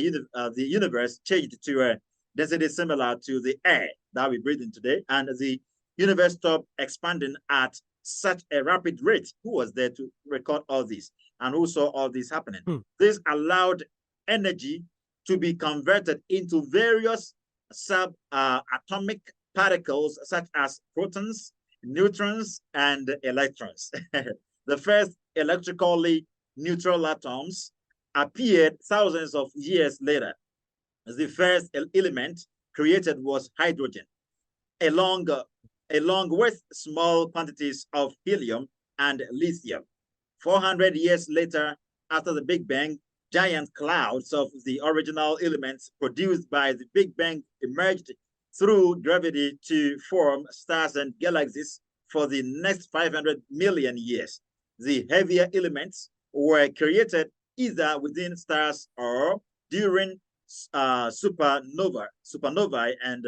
universe changed to a density similar to the air that we breathe in today, and the universe stopped expanding at such a rapid rate. Who was there to record all this, and who saw all this happening? This allowed energy to be converted into various subatomic particles such as protons, neutrons, and electrons. The first electrically neutral atoms appeared thousands of years later. The first element created was hydrogen, along with small quantities of helium and lithium. 400 years later, after the Big Bang, giant clouds of the original elements produced by the Big Bang emerged through gravity to form stars and galaxies for the next 500 million years. The heavier elements were created either within stars or during supernovae and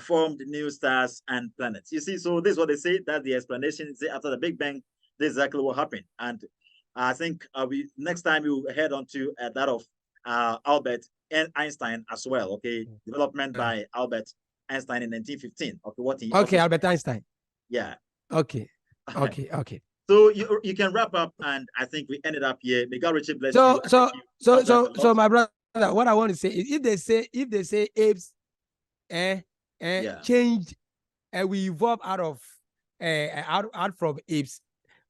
formed new stars and planets. You see, so this is what they say, that the explanation is after the Big Bang, this is exactly what happened. And I think next time we will head on to that of Albert Einstein as well. Okay, development by Albert Einstein in 1915. Okay, what he Albert Einstein. Yeah. Okay. So you can wrap up, and I think we ended up here. May God richly bless you. So my brother, what I want to say is, if they say apes changed and we evolved out from apes,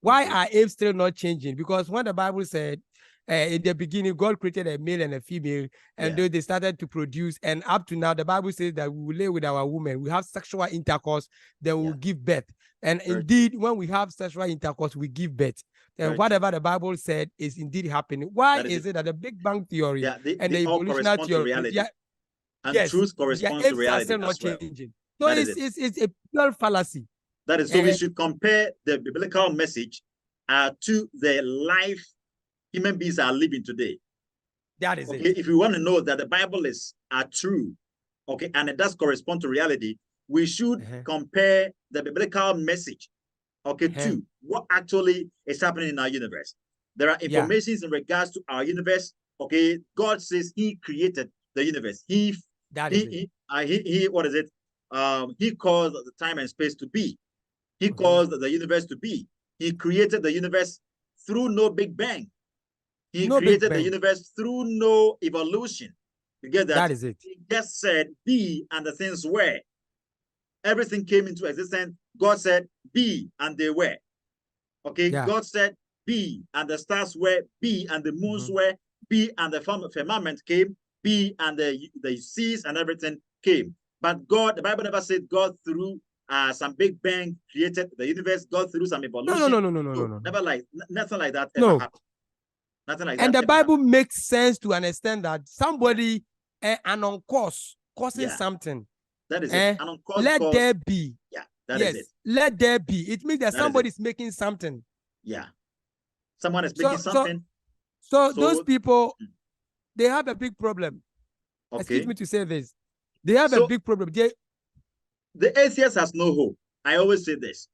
Why are apes still not changing? Because when the Bible said in the beginning, God created a male and a female, and they started to produce, and up to now, the Bible says that we will lay with our women, we have sexual intercourse, then we will give birth. And indeed, when we have sexual intercourse, we give birth. And whatever the Bible said is indeed happening. Why is it that the Big Bang Theory and the evolutionary theory, and truth corresponds to reality are still not as well. changing? So it's a pure fallacy. That is, so we should compare the biblical message to the life human beings are living today. That is it. If we want to know that the Bible is true, and it does correspond to reality, we should compare the biblical message, to what actually is happening in our universe. There are informations in regards to our universe. God says He created the universe. He caused the time and space to be. He caused the universe to be. He created the universe through no Big Bang. He created the universe through no evolution. You get that? That is it. He just said, be, and the things were. Everything came into existence. God said, be, and they were. God said, be, and the stars were, be, and the moons were, be, and the firmament came, be, and the seas and everything came. But God, the Bible never said God through some Big Bang created the universe. God through some evolution. No. Never nothing like that ever happened. Nothing like that. And the Bible makes sense to understand that somebody an on course causing something. That is it. An on course let there be. Yeah, that is it. Let there be. It means that somebody is making something. Yeah. Someone is making something. So those people, they have a big problem. Excuse me to say this. They have a big problem. The atheist has no hope. I always say this.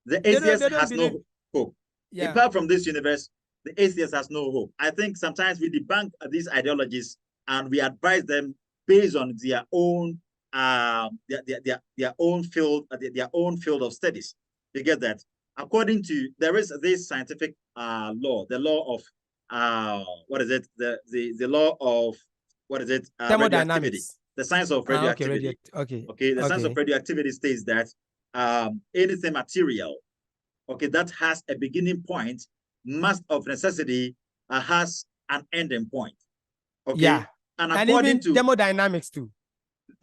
The atheist has no hope. Yeah. Apart from this universe, the atheist has no hope. I think sometimes we debunk these ideologies and we advise them based on their own their own field of studies. You get that? According to, there is this scientific law, the law of what is it? The law of what is it? Radioactivity. The science of radioactivity. The science of radioactivity states that anything material, that has a beginning point, must of necessity has an ending point. And according to thermodynamics too.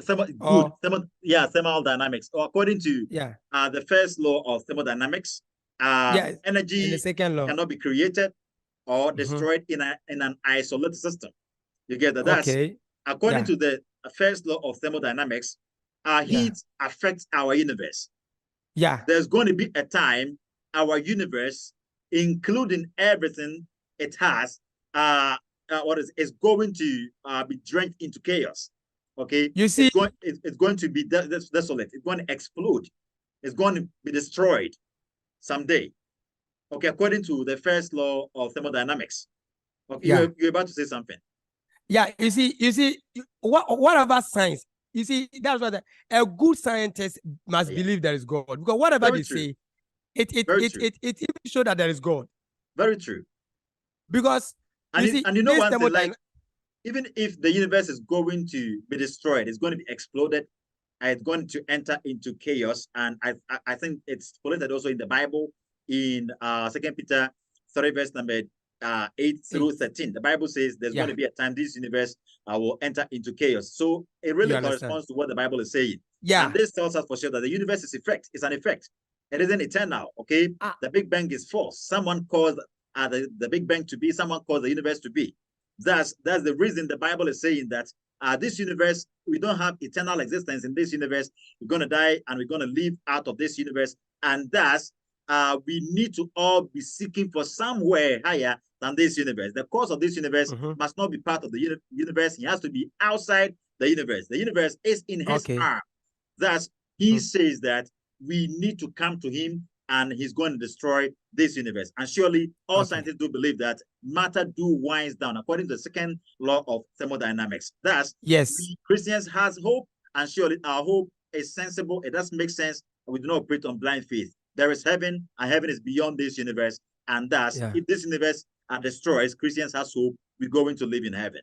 Thermodynamics. According to the first law of thermodynamics, energy the second law cannot be created or destroyed in an isolated system. You get that? That's according to the first law of thermodynamics. Heat affects our universe. There's going to be a time our universe, including everything it has, is going to be drenched into chaos. You see, it's going to be desolate. It's going to explode. It's going to be destroyed someday. According to the first law of thermodynamics. You're about to say something. Yeah, you see, whatever science, you see, that's what a good scientist must believe there is God, because whatever they say, it even shows that there is God. Very true. Because you know one thing, like, even if the universe is going to be destroyed, it's going to be exploded, it's going to enter into chaos, and I think it's stated also in the Bible in 2 Peter 3 verse number 8 through 13. The Bible says there's going to be a time this universe will enter into chaos. So it really corresponds to what the Bible is saying. And this tells us for sure that the universe is an effect. It isn't eternal. The Big Bang is false. Someone caused the Big Bang to be. Someone caused the universe to be. That's the reason the Bible is saying that this universe, we don't have eternal existence in this universe. We're going to die and we're going to live out of this universe. And thus, we need to all be seeking for somewhere higher than this universe. The cause of this universe must not be part of the universe. He has to be outside the universe. The universe is in his arm. Thus, he says that we need to come to him and he's going to destroy this universe. And surely all scientists do believe that matter do winds down according to the second law of thermodynamics. Thus, we Christians has hope, and surely our hope is sensible. It does make sense. We do not operate on blind faith. There is heaven, and heaven is beyond this universe. And thus, if this universe destroys, Christians has hope. We're going to live in heaven.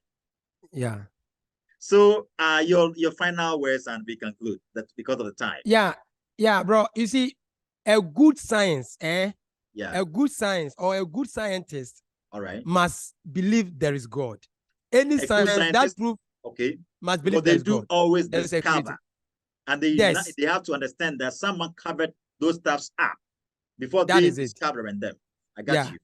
So your final words, and we conclude that because of the time. Yeah, bro. You see, a good science, a good science or a good scientist all right, must believe there is God. Any science that proves must believe there is God. Always discover, and they have to understand that someone covered those stuffs up before they discovering them. I got you.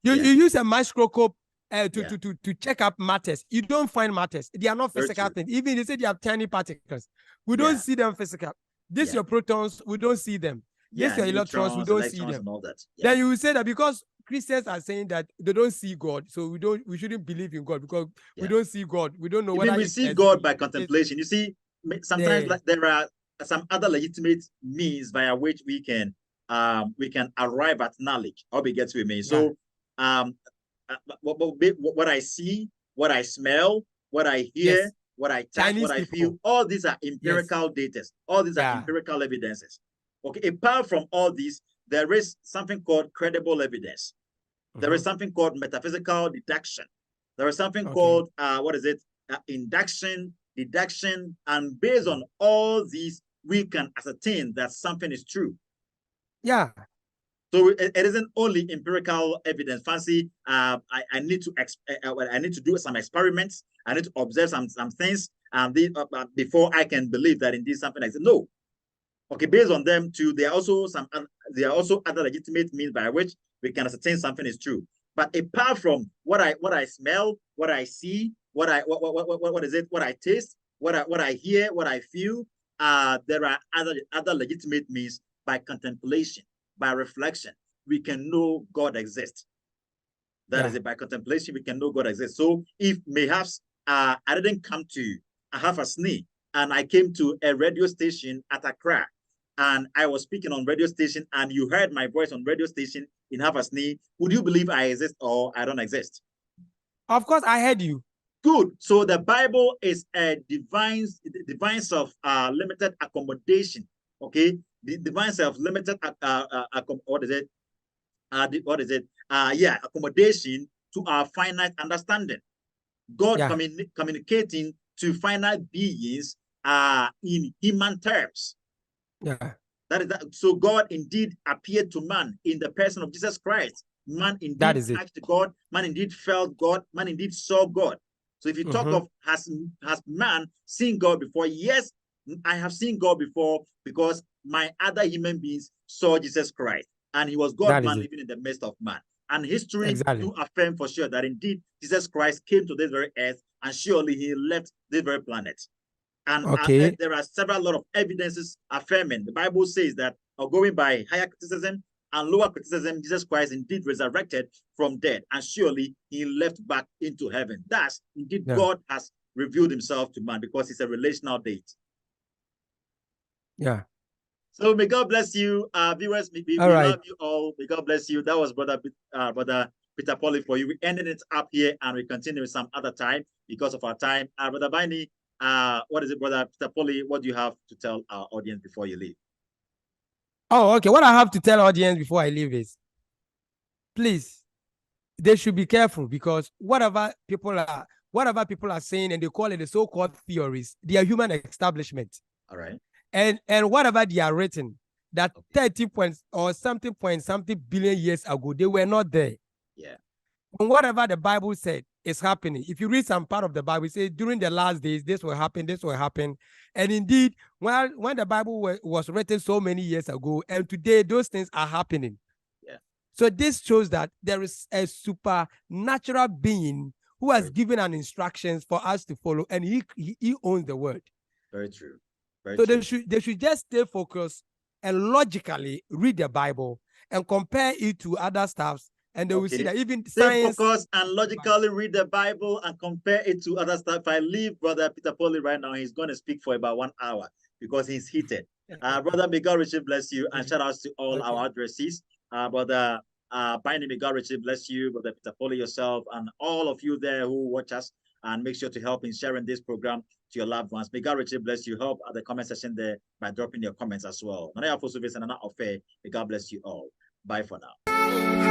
You use a microscope to check up matters. You don't find matters. They are not physical things. Even they say they have tiny particles. We don't see them physical. This your protons, we don't see them. This your electrons, we don't see them. And all that. Then you will say that because Christians are saying that they don't see God, so we shouldn't believe in God because we don't see God. We don't know whether we see God by contemplation. You see, sometimes there are some other legitimate means via which we can arrive at knowledge. Or we get to me. So what I see, what I smell, what I hear, what I touch, what I feel, all these are empirical data. All these are empirical evidences. Okay, apart from all these, there is something called credible evidence. There is something called metaphysical deduction. There is something called induction, deduction, and based on all these, we can ascertain that something is true. Yeah. So it isn't only empirical evidence. Fancy, I need to do some experiments. I need to observe some things, and before I can believe that indeed something like that. No. Okay, based on them too, there are also other legitimate means by which we can ascertain something is true. But apart from what I smell, what I see, what I taste, what I hear, what I feel, there are other legitimate means by contemplation, by reflection, we can know God exists. That is it. By contemplation, we can know God exists. So if perhaps I didn't come to Ahafasni and I came to a radio station at Accra, and I was speaking on radio station, and you heard my voice on radio station in Hafasni, would you believe I exist or I don't exist? Of course, I heard you. Good. So the Bible is a device of limited accommodation. Okay, the device of limited accommodation to our finite understanding. God communicating to finite beings in human terms. Yeah. So God indeed appeared to man in the person of Jesus Christ. Man indeed touched God. Man indeed felt God. Man indeed saw God. So if you talk of has man seen God before? Yes, I have seen God before because my other human beings saw Jesus Christ, and he was God man living in the midst of man. And history do affirm for sure that indeed Jesus Christ came to this very earth, and surely he left this very planet. And there are several lot of evidences affirming. The Bible says that, going by higher criticism and lower criticism, Jesus Christ indeed resurrected from death, and surely he left back into heaven. Thus, indeed, God has revealed himself to man because it's a relational date. Yeah. So may God bless you, viewers. We love you all. May God bless you. That was Brother Peter Polley for you. We ended it up here, and we continue some other time because of our time. Brother Bini, what is it, Brother Peter Polley? What do you have to tell our audience before you leave? Oh, okay. What I have to tell audience before I leave is, please, they should be careful because whatever people are saying, and they call it the so-called theories, they are human establishment. All right. And whatever they are written, that 30 points or something billion years ago, they were not there. Yeah. And whatever the Bible said is happening. If you read some part of the Bible, it says during the last days, this will happen, this will happen. And indeed, when the Bible was written so many years ago, and today those things are happening. Yeah. So this shows that there is a supernatural being who has given an instructions for us to follow, and he owns the word. Very true. So they should just stay focused and logically read the Bible and compare it to other stuffs, and they will see that even science. Stay focused and logically read the Bible and compare it to other stuff. If I leave Brother Peter Polley right now, he's going to speak for about 1 hour because he's heated. Brother, may God richly bless you, and shout outs to all our addresses. Brother Bini, may God richly bless you, Brother Peter Polley, yourself, and all of you there who watch us, and make sure to help in sharing this program to your loved ones. May God richly bless you. Help at the comment section there by dropping your comments as well. May God bless you all. Bye for now.